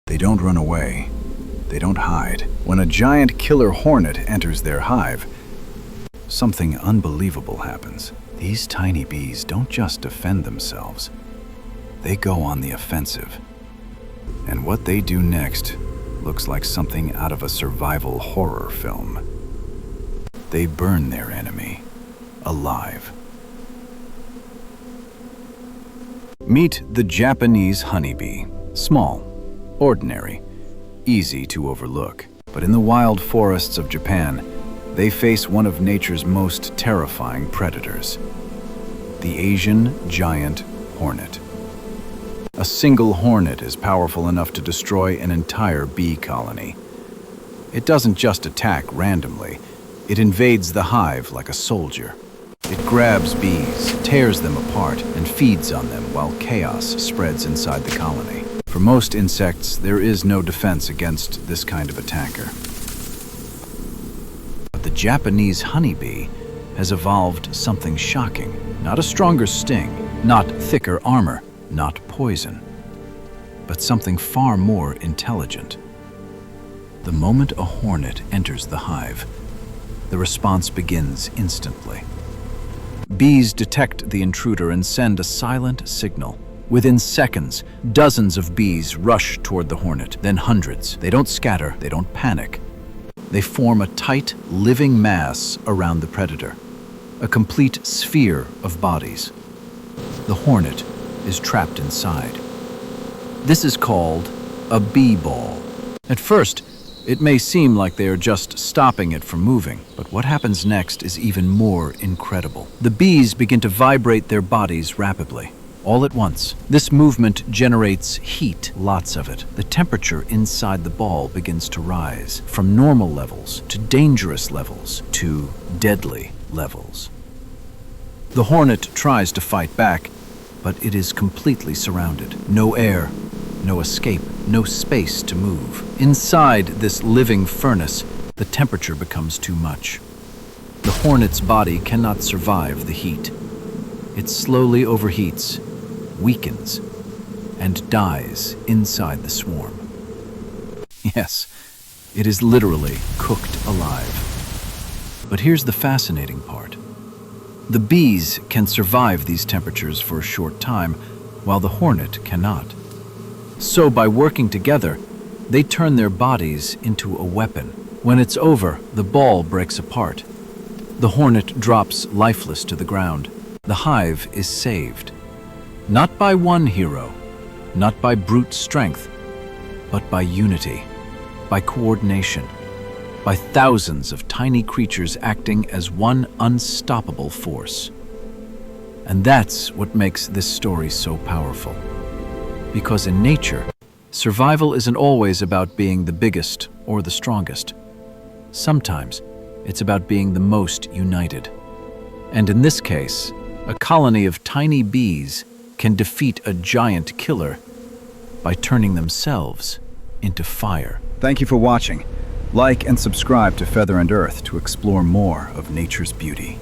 They don't run away. They don't hide. When a giant killer hornet enters their hive, something unbelievable happens. These tiny bees don't just defend themselves. They go on the offensive. And what they do next looks like something out of a survival horror film. They burn their enemy alive. Meet the Japanese honeybee. Small, ordinary, easy to overlook. But in the wild forests of Japan, they face one of nature's most terrifying predators, the Asian giant hornet. A single hornet is powerful enough to destroy an entire bee colony. It doesn't just attack randomly, it invades the hive like a soldier. It grabs bees, tears them apart, and feeds on them while chaos spreads inside the colony. For most insects, there is no defense against this kind of attacker. But the Japanese honeybee has evolved something shocking. Not a stronger sting, not thicker armor, not poison, but something far more intelligent. The moment a hornet enters the hive, the response begins instantly. Bees detect the intruder and send a silent signal. Within seconds, dozens of bees rush toward the hornet, then hundreds. They don't scatter, they don't panic. They form a tight, living mass around the predator, a complete sphere of bodies. The hornet is trapped inside. This is called a bee ball. At first, it may seem like they are just stopping it from moving, but what happens next is even more incredible. The bees begin to vibrate their bodies rapidly, all at once. This movement generates heat, lots of it. The temperature inside the ball begins to rise, from normal levels to dangerous levels to deadly levels. The hornet tries to fight back, but it is completely surrounded. No air, no escape, no space to move. Inside this living furnace, the temperature becomes too much. The hornet's body cannot survive the heat. It slowly overheats, weakens, and dies inside the swarm. Yes, it is literally cooked alive. But here's the fascinating part. The bees can survive these temperatures for a short time, while the hornet cannot. So by working together, they turn their bodies into a weapon. When it's over, the ball breaks apart. The hornet drops lifeless to the ground. The hive is saved. Not by one hero, not by brute strength, but by unity, by coordination, by thousands of tiny creatures acting as one unstoppable force. And that's what makes this story so powerful. Because in nature, survival isn't always about being the biggest or the strongest. Sometimes it's about being the most united. And in this case, a colony of tiny bees can defeat a giant killer by turning themselves into fire. Thank you for watching. Like and subscribe to Feather and Earth to explore more of nature's beauty.